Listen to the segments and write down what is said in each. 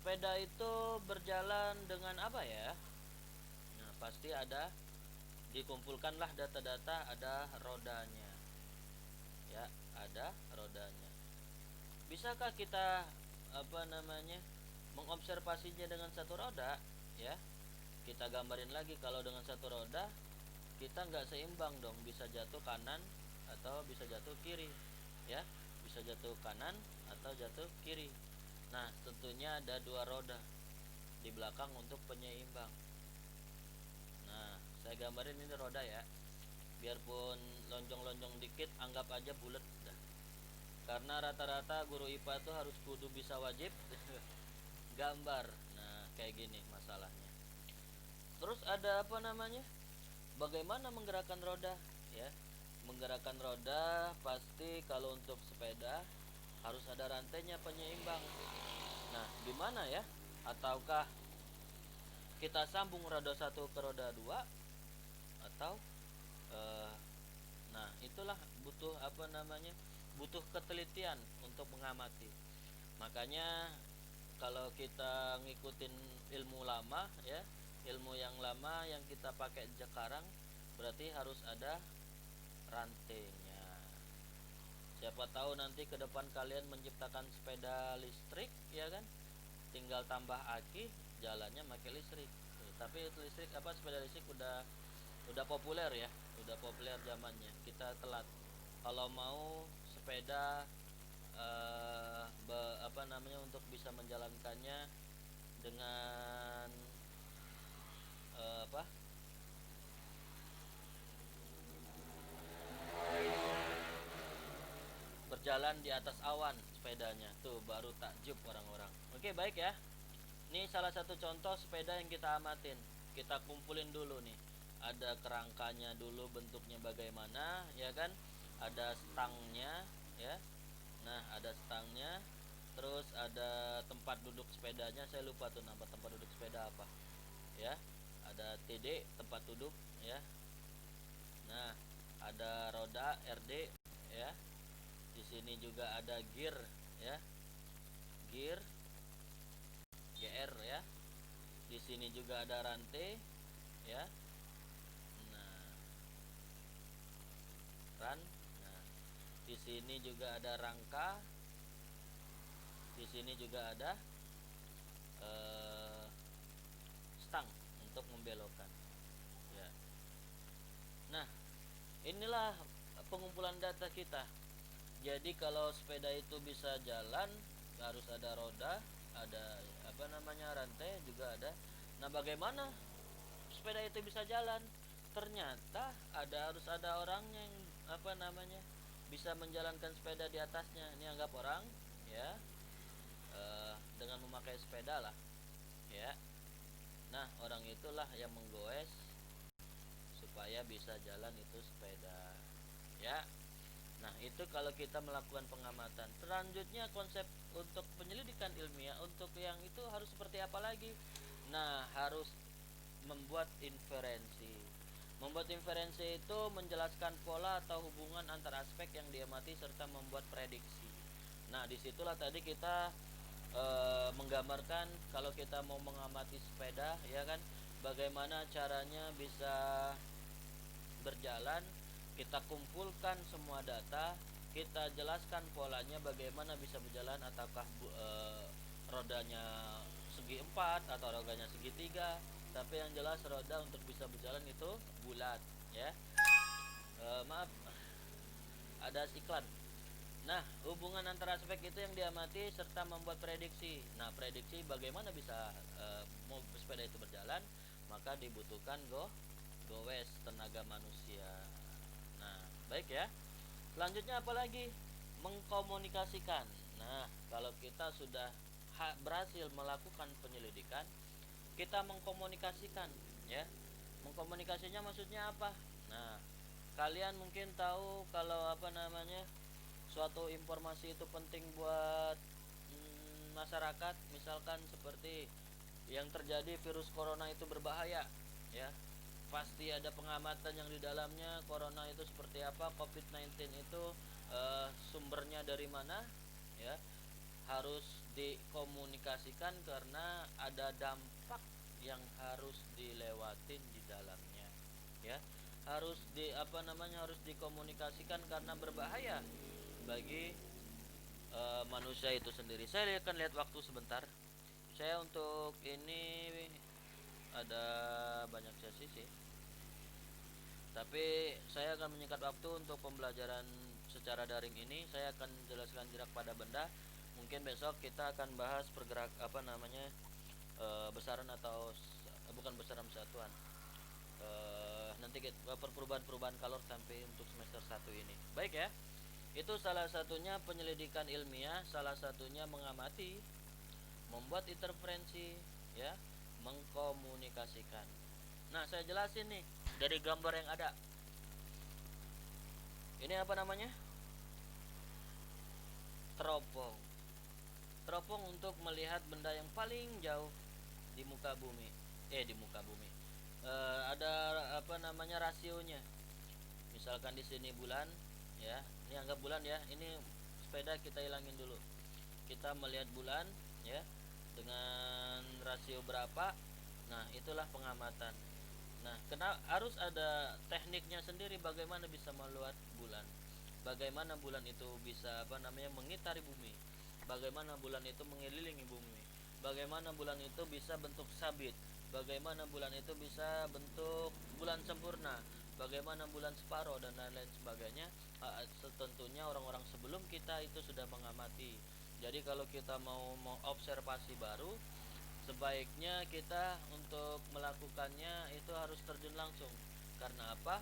sepeda itu berjalan dengan apa ya? Nah, pasti ada, dikumpulkanlah data-data, ada rodanya. Ya, ada rodanya. Bisakah kita apa namanya? Mengobservasinya dengan satu roda, ya? Kita gambarin lagi, kalau dengan satu roda kita nggak seimbang dong, bisa jatuh kanan atau bisa jatuh kiri, ya, bisa jatuh kanan atau jatuh kiri. Nah, tentunya ada dua roda di belakang untuk penyeimbang. Nah, saya gambarin ini roda ya, biarpun lonjong-lonjong dikit anggap aja bulat dah, karena rata-rata guru IPA tuh harus kudu bisa wajib gambar. Nah, kayak gini masalahnya. Terus ada apa namanya, bagaimana menggerakkan roda, ya. Menggerakkan roda pasti kalau untuk sepeda harus ada rantainya penyeimbang. Nah, gimana ya? Ataukah kita sambung roda satu ke roda dua, atau eh, nah itulah butuh apa namanya, butuh ketelitian untuk mengamati. Makanya kalau kita ngikutin ilmu lama, ya, ilmu yang lama yang kita pakai sekarang, berarti harus ada rantainya. Siapa tahu nanti ke depan kalian menciptakan sepeda listrik, ya kan, tinggal tambah aki, jalannya pakai listrik. Tapi listrik apa, sepeda listrik udah populer ya, udah populer zamannya, kita telat. Kalau mau sepeda apa namanya, untuk bisa menjalankannya dengan apa, berjalan di atas awan sepedanya, tuh baru takjub orang-orang. Oke, baik ya. Ini salah satu contoh sepeda yang kita amatin. Kita kumpulin dulu nih. Ada kerangkanya dulu, bentuknya bagaimana, ya kan? Ada stangnya, ya. Nah, ada stangnya. Terus ada tempat duduk sepedanya. Saya lupa tuh nama tempat duduk sepeda apa. Ya. Ada TD, tempat duduk, ya. Nah, ada roda RD, ya. Di sini juga ada gear, ya. Gear GR, ya. Di sini juga ada rantai, ya. Nah, ran. Nah, di sini juga ada rangka. Di sini juga ada eh, stang untuk membelokkan. Ya. Nah, inilah pengumpulan data kita. Jadi kalau sepeda itu bisa jalan, harus ada roda, ada apa namanya, rantai juga ada. Nah, bagaimana sepeda itu bisa jalan? Ternyata harus ada orangnya yang apa namanya, bisa menjalankan sepeda di atasnya. Ini anggap orang, ya, dengan memakai sepeda lah, ya. Nah, orang itulah yang menggoes supaya bisa jalan itu sepeda, ya. Nah, itu kalau kita melakukan pengamatan. Selanjutnya konsep untuk penyelidikan ilmiah, untuk yang itu harus seperti apa lagi? Nah, harus membuat inferensi. Membuat inferensi itu menjelaskan pola atau hubungan antar aspek yang diamati serta membuat prediksi. Nah, disitulah tadi kita menggambarkan kalau kita mau mengamati sepeda, ya kan, bagaimana caranya bisa berjalan. Kita kumpulkan semua data, kita jelaskan polanya bagaimana bisa berjalan, ataukah rodanya segi 4 atau rodanya segitiga. Tapi yang jelas roda untuk bisa berjalan itu bulat, ya. Maaf, ada iklan. Nah, hubungan antara aspek itu yang diamati serta membuat prediksi. Nah, prediksi bagaimana bisa mau sepeda itu berjalan, maka dibutuhkan goes, tenaga manusia. Nah, baik ya. Selanjutnya apa lagi? Mengkomunikasikan. Nah, kalau kita sudah berhasil melakukan penyelidikan, kita mengkomunikasikan, ya. Mengkomunikasinya maksudnya apa? Nah, kalian mungkin tahu kalau apa namanya, suatu informasi itu penting buat masyarakat, misalkan seperti yang terjadi virus corona itu berbahaya, ya. Pasti ada pengamatan yang di dalamnya, corona itu seperti apa, COVID-19 itu sumbernya dari mana, ya. Harus dikomunikasikan karena ada dampak yang harus dilewatin di dalamnya, ya. Harus harus dikomunikasikan karena berbahaya bagi manusia itu sendiri. Saya akan lihat waktu sebentar. Saya untuk ini ada banyak sesi sih, tapi saya akan menyingkat waktu untuk pembelajaran secara daring ini. Saya akan jelaskan jerak pada benda. Mungkin besok kita akan bahas pergerak besaran atau bukan besaran satuan. Nanti kita perubahan kalor sampai untuk semester 1 ini. Baik ya. Itu salah satunya penyelidikan ilmiah, salah satunya mengamati, membuat interferensi, ya, mengkomunikasikan. Nah, saya jelasin nih dari gambar yang ada. Ini apa namanya? Teropong. Teropong untuk melihat benda yang paling jauh di muka bumi. Di muka bumi. Ada rasionya. Misalkan di sini bulan, ya. Ini anggap bulan ya. Ini sepeda kita hilangin dulu. Kita melihat bulan, ya, dengan rasio berapa. Nah, itulah pengamatan. Nah, harus ada tekniknya sendiri bagaimana bisa melihat bulan. Bagaimana bulan itu bisa mengitari bumi. Bagaimana bulan itu mengelilingi bumi. Bagaimana bulan itu bisa bentuk sabit. Bagaimana bulan itu bisa bentuk bulan sempurna. Bagaimana bulan separuh dan lain-lain sebagainya. Tentunya orang-orang sebelum kita itu sudah mengamati. Jadi kalau kita mau observasi baru, sebaiknya kita untuk melakukannya itu harus terjun langsung. Karena apa?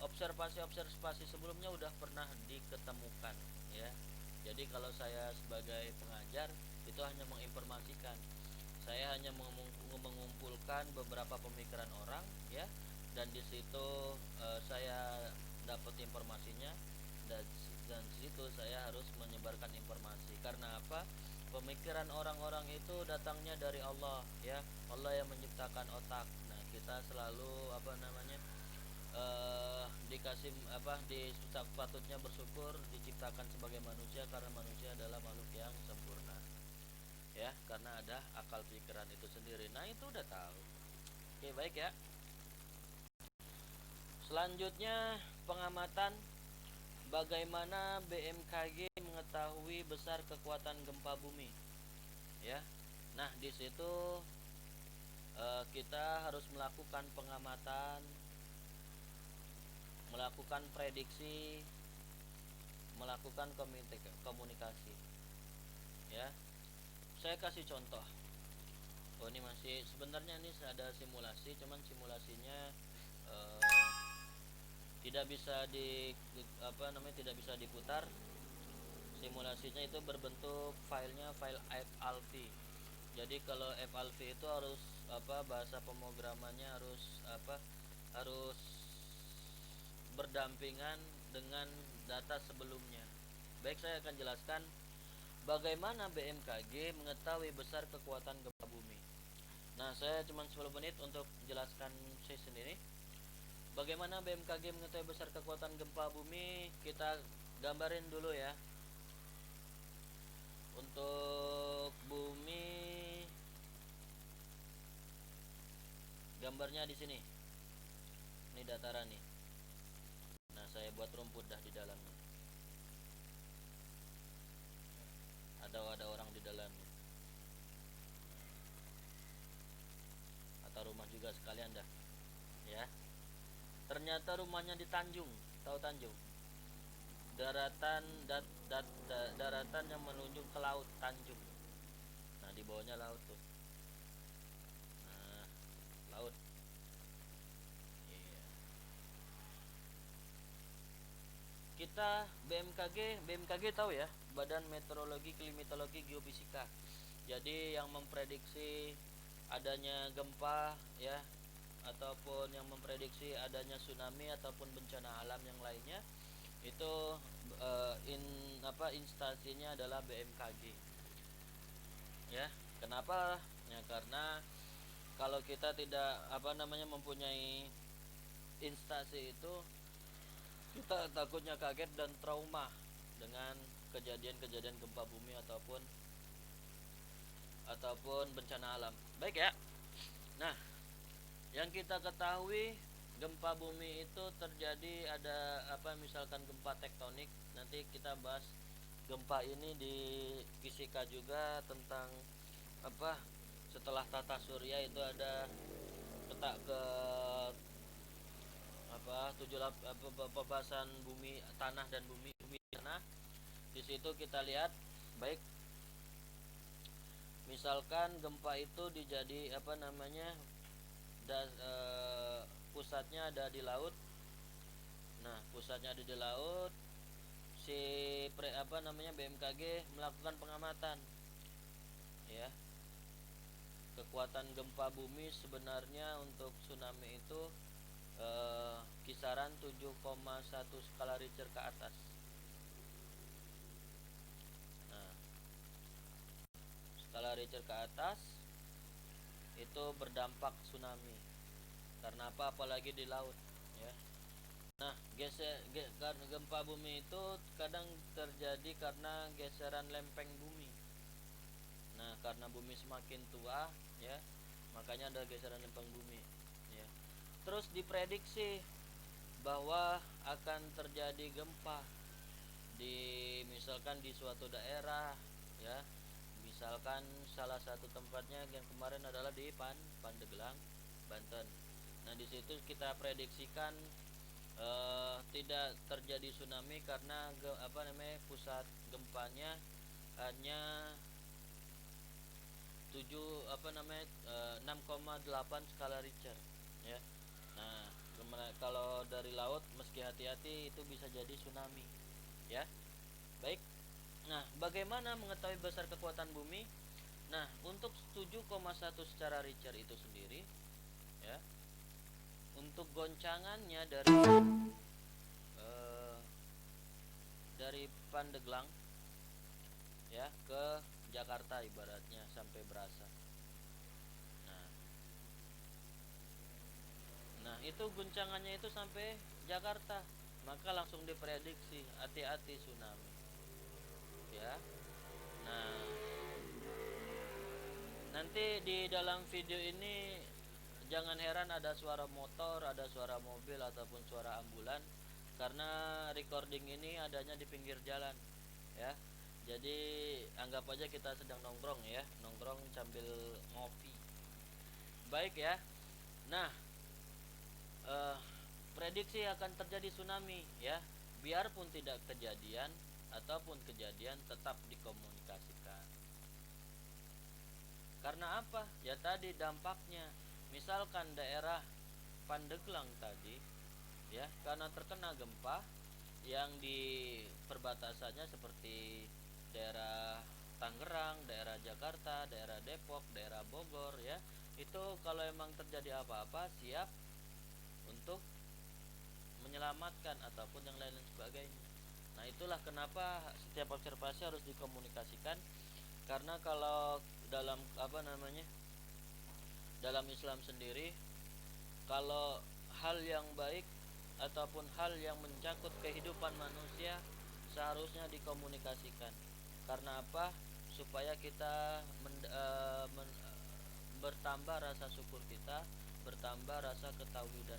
Observasi sebelumnya udah pernah diketemukan, ya. Jadi kalau saya sebagai pengajar itu hanya menginformasikan. Saya hanya mengumpulkan beberapa pemikiran orang, ya. Dan di situ saya dapat informasinya, dan di situ saya harus menyebarkan informasi. Karena apa? Pemikiran orang-orang itu datangnya dari Allah, ya. Allah yang menciptakan otak. Nah, kita selalu dikasih sepatutnya bersyukur diciptakan sebagai manusia, karena manusia adalah makhluk yang sempurna, ya, karena ada akal pikiran itu sendiri. Nah, itu udah tahu. Oke, baik ya. Selanjutnya pengamatan bagaimana BMKG mengetahui besar kekuatan gempa bumi, ya. Nah, di situ kita harus melakukan pengamatan, melakukan prediksi, melakukan komunikasi, ya. Saya kasih contoh. Ini masih sebenarnya ini ada simulasi, cuman simulasinya tidak bisa tidak bisa diputar. Simulasinya itu berbentuk filenya file FALV. Jadi kalau FALV itu harus bahasa pemrogramannya harus berdampingan dengan data sebelumnya. Baik, saya akan jelaskan bagaimana BMKG mengetahui besar kekuatan gempa bumi. Nah, saya cuma 10 menit untuk jelaskan saya sendiri. Bagaimana BMKG mengetahui besar kekuatan gempa bumi? Kita gambarin dulu ya. Untuk bumi, gambarnya di sini. Ini dataran nih. Nah, saya buat rumput dah di dalamnya. Ada orang di dalamnya. Atau rumah juga sekalian dah, ya. Ternyata rumahnya di Tanjung, tahu Tanjung? Daratan yang menunjuk ke laut, Tanjung. Nah, di bawahnya laut tuh. Nah, laut. Iya. Kita BMKG tahu ya, Badan Meteorologi, Klimatologi, Geofisika. Jadi yang memprediksi adanya gempa, ya, ataupun yang memprediksi adanya tsunami ataupun bencana alam yang lainnya, itu instansinya adalah BMKG, ya. Kenapa? Ya, karena kalau kita tidak mempunyai instansi itu, kita takutnya kaget dan trauma, dengan kejadian-kejadian gempa bumi ataupun bencana alam. Baik ya. Nah, yang kita ketahui gempa bumi itu terjadi ada misalkan gempa tektonik. Nanti kita bahas gempa ini di fisika juga tentang setelah tata surya itu ada peta ke pembahasan bumi tanah dan bumi tanah. Di situ kita lihat baik misalkan gempa itu dijadi pusatnya ada di laut. Nah, pusatnya ada di laut. Si BMKG melakukan pengamatan ya. Kekuatan gempa bumi sebenarnya untuk tsunami itu kisaran 7,1 skala Richter ke atas. Nah, skala Richter ke atas itu berdampak tsunami. Karena apa? Apalagi di laut ya. Nah, gempa bumi itu kadang terjadi karena geseran lempeng bumi. Nah, karena bumi semakin tua ya, makanya ada geseran lempeng bumi ya. Terus diprediksi bahwa akan terjadi gempa misalkan di suatu daerah ya. Misalkan salah satu tempatnya yang kemarin adalah di Pandeglang, Banten. Nah, di situ kita prediksikan tidak terjadi tsunami karena pusat gempanya hanya 6,8 skala Richter ya. Nah, kalau dari laut meski hati-hati itu bisa jadi tsunami ya. Baik. Nah, bagaimana mengetahui besar kekuatan bumi? Nah, untuk 7,1 secara Richter itu sendiri ya. Untuk goncangannya dari Pandeglang ya ke Jakarta ibaratnya sampai berasa. Nah, itu guncangannya itu sampai Jakarta, maka langsung diprediksi hati-hati tsunami. Ya. Nah, nanti di dalam video ini jangan heran ada suara motor, ada suara mobil ataupun suara ambulan karena recording ini adanya di pinggir jalan ya. Jadi anggap aja kita sedang nongkrong ya, nongkrong sambil ngopi. Baik ya. Nah, prediksi akan terjadi tsunami ya. Biarpun tidak kejadian ataupun kejadian tetap dikomunikasikan. Karena apa? Ya tadi dampaknya. Misalkan daerah Pandeglang tadi ya, karena terkena gempa yang di perbatasannya seperti daerah Tangerang, daerah Jakarta, daerah Depok, daerah Bogor ya. Itu kalau emang terjadi apa-apa siap untuk menyelamatkan ataupun yang lain sebagainya. Nah, itulah kenapa setiap observasi harus dikomunikasikan. Karena kalau dalam dalam Islam sendiri, kalau hal yang baik ataupun hal yang mencangkut kehidupan manusia seharusnya dikomunikasikan. Karena apa? Supaya kita bertambah rasa syukur kita, bertambah rasa ketauhidan